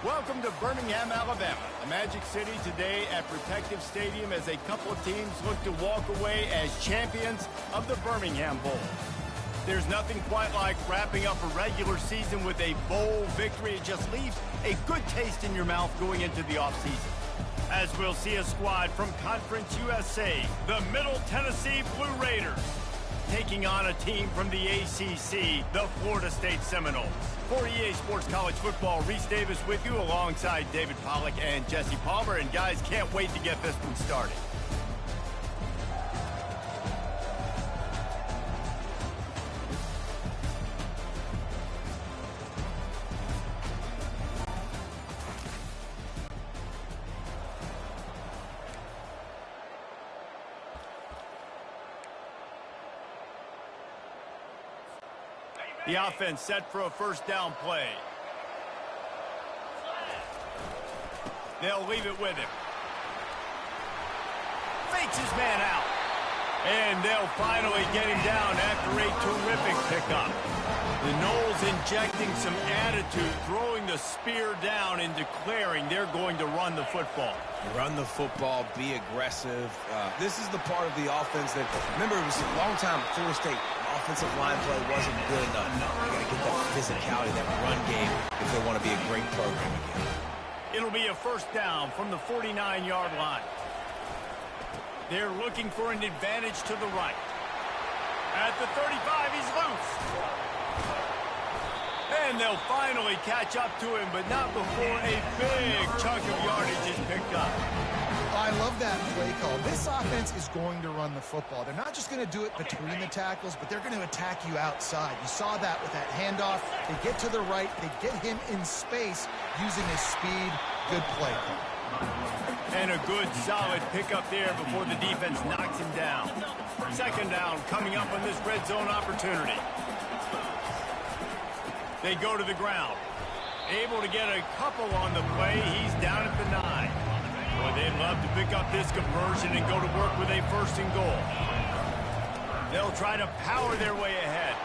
Welcome to Birmingham, Alabama, the Magic City today at Protective Stadium as a couple of teams look to walk away as champions of the Birmingham Bowl. There's nothing quite like wrapping up a regular season with a bowl victory. It just leaves a good taste in your mouth going into the offseason. As we'll see a squad from Conference USA, the Middle Tennessee Blue Raiders, taking on a team from the ACC, the Florida State Seminoles. For EA Sports College Football, Reese Davis with you alongside David Pollack and Jesse Palmer. And guys, can't wait to get this one started. The offense set for a first down play. They'll leave it with him. Fakes his man out. And they'll finally get him down after a terrific pickup. The Noles injecting some attitude, throwing the spear down and declaring they're going to run the football. Run the football, be aggressive. This is the part of the offense that, remember, it was a long time Florida State offensive line play wasn't good enough. No, you got to get that physicality, that run game, if they want to be a great program again. It'll be a first down from the 49-yard line. They're looking for an advantage to the right. At the 35, he's loose. And they'll finally catch up to him, but not before a big chunk of yardage is picked up. I love that play call. This offense is going to run the football. They're not just going to do it between the tackles, but they're going to attack you outside. You saw that with that handoff. They get to the right. They get him in space using his speed. Good play call. And a good, solid pickup there before the defense knocks him down. Second down coming up on this red zone opportunity. They go to the ground. Able to get a couple on the play. He's down at the 9. Boy, they'd love to pick up this conversion and go to work with a first and goal. They'll try to power their way ahead.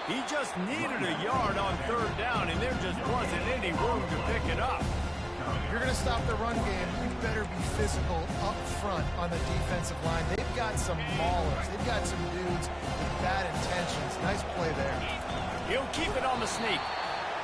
He just needed a yard on third down, and there just wasn't any room to pick it up. If you're going to stop the run game, you better be physical up front on the defensive line. They've got some maulers. They've got some dudes with bad intentions. Nice play there. He'll keep it on the sneak.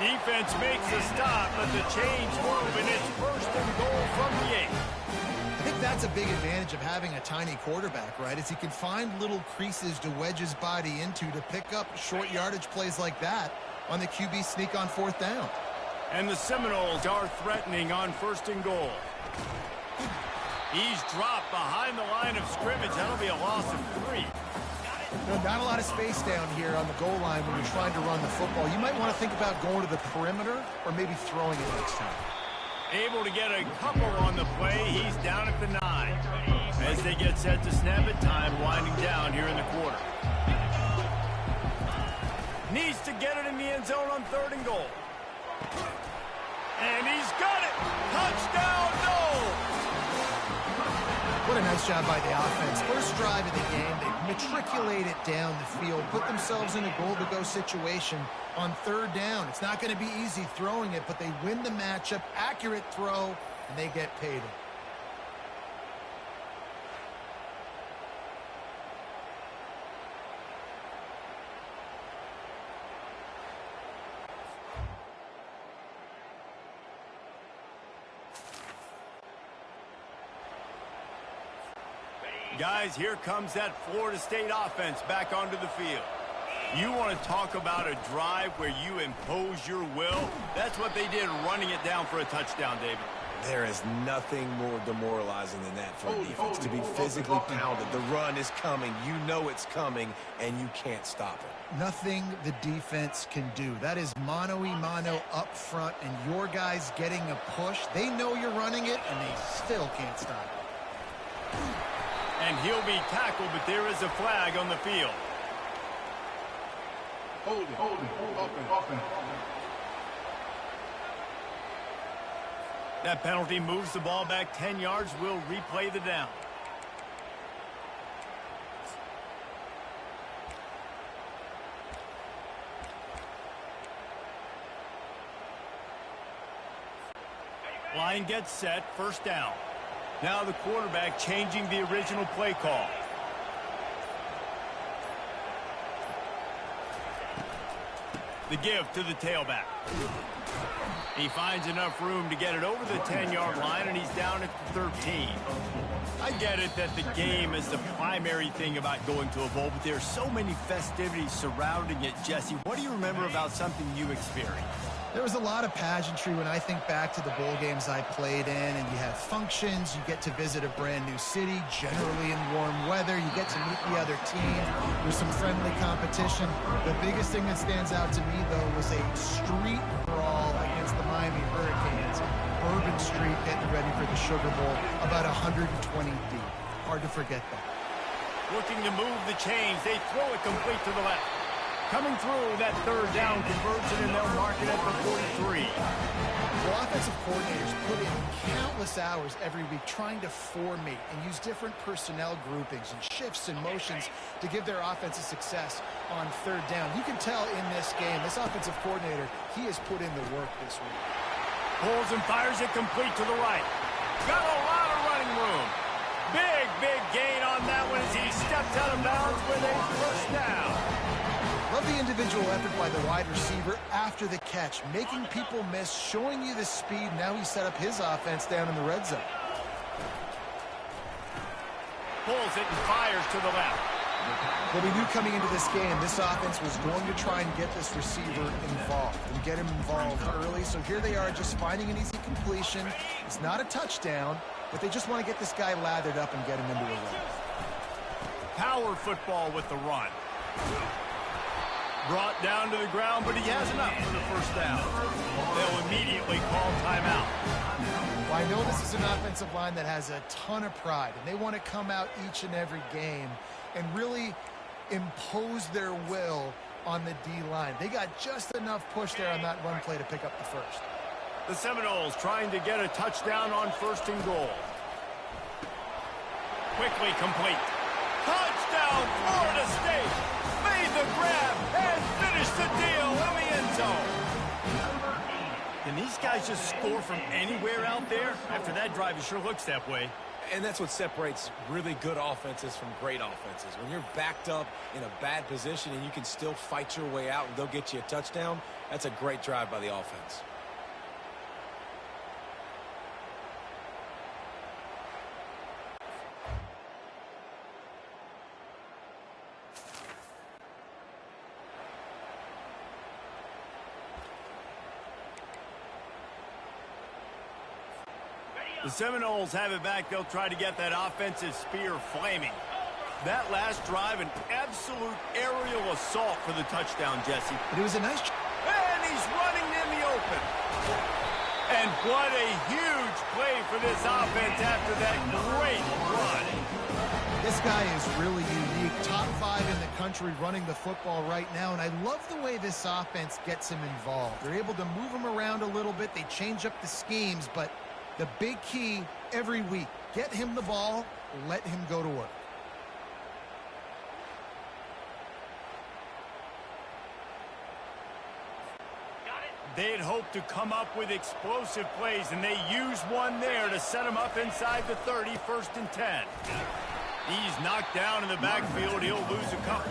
Defense makes a stop, but the chains move, and it's first and goal from the 8. I think that's a big advantage of having a tiny quarterback, right? Is he can find little creases to wedge his body into to pick up short yardage plays like that on the QB sneak on fourth down. And the Seminoles are threatening on first and goal. He's dropped behind the line of scrimmage. That'll be a loss of 3. No, not a lot of space down here on the goal line when you're trying to run the football. You might want to think about going to the perimeter or maybe throwing it next time. Able to get a couple on the play. He's down at the 9. As they get set to snap it, time winding down here in the quarter. Needs to get it in the end zone on third and goal. And he's got it! Touchdown, Noles! What a nice job by the offense. First drive of the game, they matriculate it down the field, put themselves in a goal-to-go situation on third down. It's not going to be easy throwing it, but they win the matchup, accurate throw, and they get paid. Guys, here comes that Florida State offense back onto the field. You want to talk about a drive where you impose your will? That's what they did, running it down for a touchdown, David. There is nothing more demoralizing than that for a defense, to be physically pounded. The run is coming. You know it's coming, and you can't stop it. Nothing the defense can do. That is mano-a-mano up front, and your guys getting a push. They know you're running it, and they still can't stop it. And he'll be tackled, but there is a flag on the field. Hold it, open. That penalty moves the ball back 10 yards. We'll replay the down. Line gets set, first down. Now the quarterback changing the original play call. The give to the tailback. He finds enough room to get it over the 10-yard line, and he's down at the 13. I get it that the game is the primary thing about going to a bowl, but there's so many festivities surrounding it. Jesse, what do you remember about something you experienced? There was a lot of pageantry when I think back to the bowl games I played in, and you have functions, you get to visit a brand new city, generally in warm weather, you get to meet the other team, there's some friendly competition. The biggest thing that stands out to me, though, was a street brawl against the Miami Hurricanes. Bourbon Street getting ready for the Sugar Bowl, about 120 deep. Hard to forget that. Looking to move the chains, they throw it complete to the left. Coming through that third down conversion, and they'll mark it at the 43. Well, offensive coordinators put in countless hours every week trying to formate and use different personnel groupings and shifts and motions to give their offensive success on third down. You can tell in this game, this offensive coordinator, he has put in the work this week. Pulls and fires it complete to the right. Got a lot of running room. Big gain on that one as he steps out of bounds with a first down. Love the individual effort by the wide receiver after the catch, making people miss, showing you the speed. Now he set up his offense down in the red zone. Pulls it and fires to the left. Well, we knew coming into this game, this offense was going to try and get this receiver involved and get him involved early. So here they are just finding an easy completion. It's not a touchdown, but they just want to get this guy lathered up and get him into a run. Power football with the run. Brought down to the ground, but he has enough for the first down. They'll immediately call timeout. Well, I know this is an offensive line that has a ton of pride, and they want to come out each and every game and really impose their will on the D-line. They got just enough push there on that run play to pick up the first. The Seminoles trying to get a touchdown on first and goal. Quickly complete. Touchdown, Florida State! Made the grab and finished the deal in the end zone. Can these guys just score from anywhere out there? After that drive, it sure looks that way. And that's what separates really good offenses from great offenses. When you're backed up in a bad position and you can still fight your way out and they'll get you a touchdown, that's a great drive by the offense. The Seminoles have it back. They'll try to get that offensive spear flaming. That last drive, an absolute aerial assault for the touchdown, Jesse. But it was a nice... And he's running in the open. And what a huge play for this offense after that great run. This guy is really unique. Top 5 in the country running the football right now, and I love the way this offense gets him involved. They're able to move him around a little bit. They change up the schemes, but the big key every week, get him the ball, let him go to work. They had hoped to come up with explosive plays, and they used one there to set him up inside the 30, 1st and 10. He's knocked down in the backfield. He'll lose a couple.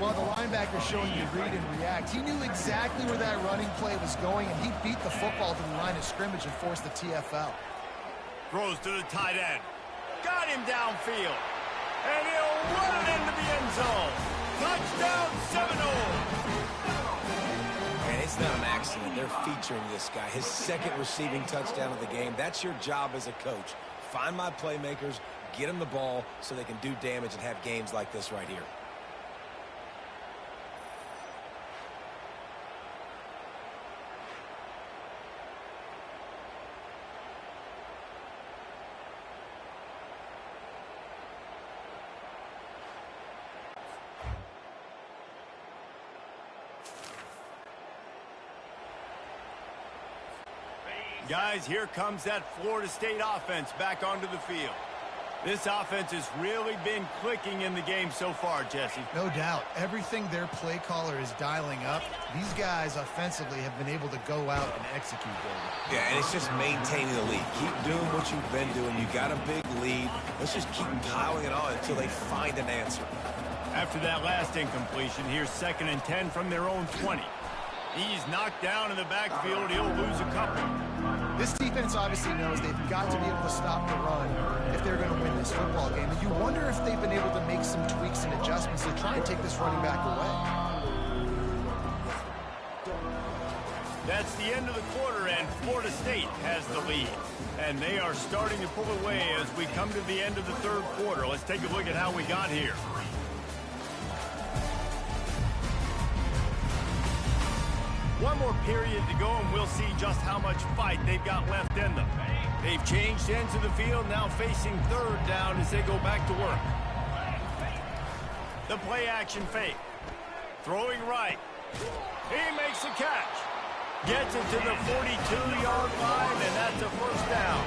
Well, the linebacker showing you read and react. He knew exactly where that running play was going, and he beat the football to the line of scrimmage and forced the TFL. Throws to the tight end. Got him downfield. And he'll run it into the end zone. Touchdown, Seminoles. And it's not an accident. They're featuring this guy. His second receiving touchdown of the game. That's your job as a coach. Find my playmakers, get them the ball so they can do damage and have games like this right here. Guys, here comes that Florida State offense back onto the field. This offense has really been clicking in the game so far, Jesse. No doubt. Everything their play caller is dialing up, these guys offensively have been able to go out and execute, David. Yeah, and it's just maintaining the lead. Keep doing what you've been doing. You got a big lead. Let's just keep piling it on until they find an answer. After that last incompletion, here's 2nd and 10 from their own 20. He's knocked down in the backfield. He'll lose a couple. This defense obviously knows they've got to be able to stop the run if they're going to win this football game. And you wonder if they've been able to make some tweaks and adjustments to try and take this running back away. That's the end of the quarter, and Florida State has the lead. And they are starting to pull away as we come to the end of the 3rd quarter. Let's take a look at how we got here. One more period to go, and we'll see just how much fight they've got left in them. They've changed ends of the field, now facing 3rd down as they go back to work. The play action fake. Throwing right. He makes the catch. Gets it to the 42-yard line, and that's a 1st down.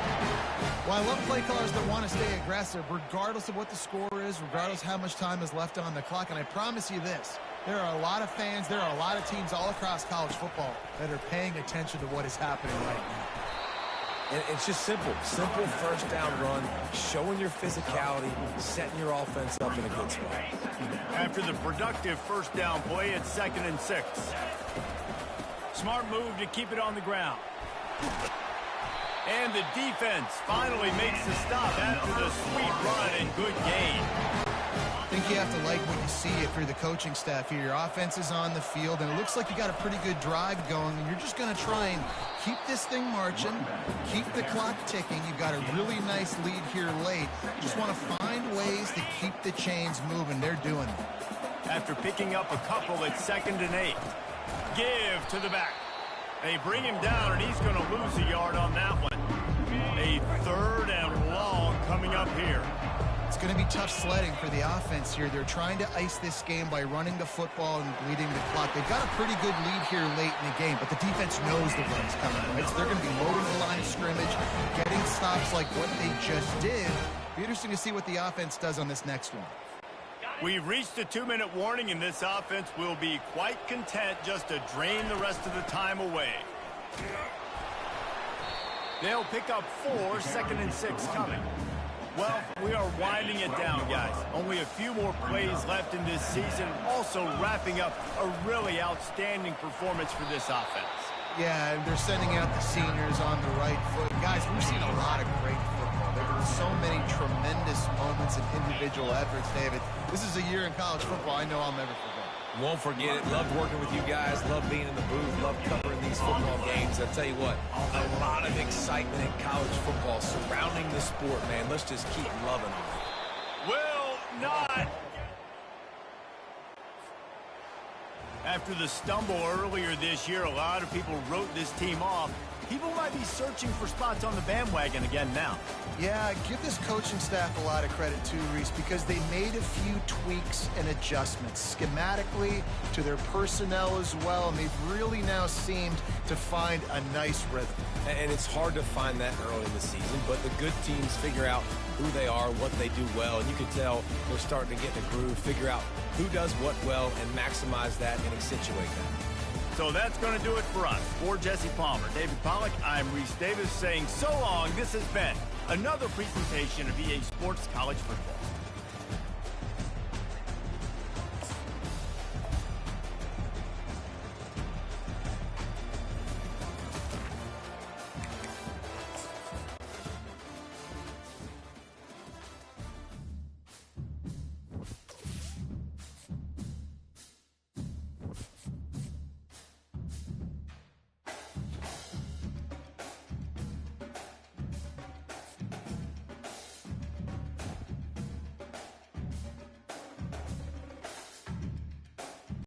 Well, I love play callers that want to stay aggressive, regardless of what the score is, regardless how much time is left on the clock. And I promise you this, there are a lot of fans, there are a lot of teams all across college football that are paying attention to what is happening right now. And it's just simple. Simple 1st down run, showing your physicality, setting your offense up in a good spot. After the productive 1st down play, it's 2nd and 6. Smart move to keep it on the ground. And the defense finally makes the stop after the sweet run and good gain. I think you have to like what you see if you're the coaching staff here. Your offense is on the field, and it looks like you got a pretty good drive going, and you're just going to try and keep this thing marching, keep the clock ticking. You've got a really nice lead here late. You just want to find ways to keep the chains moving. They're doing it. After picking up a couple, it's 2nd and 8. Give to the back. They bring him down, and he's going to lose a yard on that one. A 3rd and long coming up here. It's going to be tough sledding for the offense here. They're trying to ice this game by running the football and bleeding the clock. They've got a pretty good lead here late in the game, but the defense knows the run's coming, right? So they're going to be loading the line of scrimmage, getting stops like what they just did. Be interesting to see what the offense does on this next one. We've reached a 2-minute warning, and this offense will be quite content just to drain the rest of the time away. They'll pick up 4, 2nd and 6 coming. Well, we are winding it down, guys. Only a few more plays left in this season, also wrapping up a really outstanding performance for this offense. Yeah, and they're sending out the seniors on the right foot. Guys, we've seen a lot of great football. There have been so many tremendous moments and individual efforts, David. This is a year in college football I know I'll never forget. Won't forget it. Loved working with you guys. Loved being in the booth. Loved covering these football games. I tell you what, a lot of excitement in college football surrounding the sport, man. Let's just keep loving it. Will not. After the stumble earlier this year, a lot of people wrote this team off. People might be searching for spots on the bandwagon again now. Yeah, give this coaching staff a lot of credit too, Reese, because they made a few tweaks and adjustments schematically to their personnel as well, and they've really now seemed to find a nice rhythm. And it's hard to find that early in the season, but the good teams figure out who they are, what they do well, and you can tell they're starting to get in a groove, figure out who does what well, and maximize that and accentuate that. So that's going to do it for us. For Jesse Palmer, David Pollack, I'm Reese Davis saying so long. This has been another presentation of EA Sports College Football.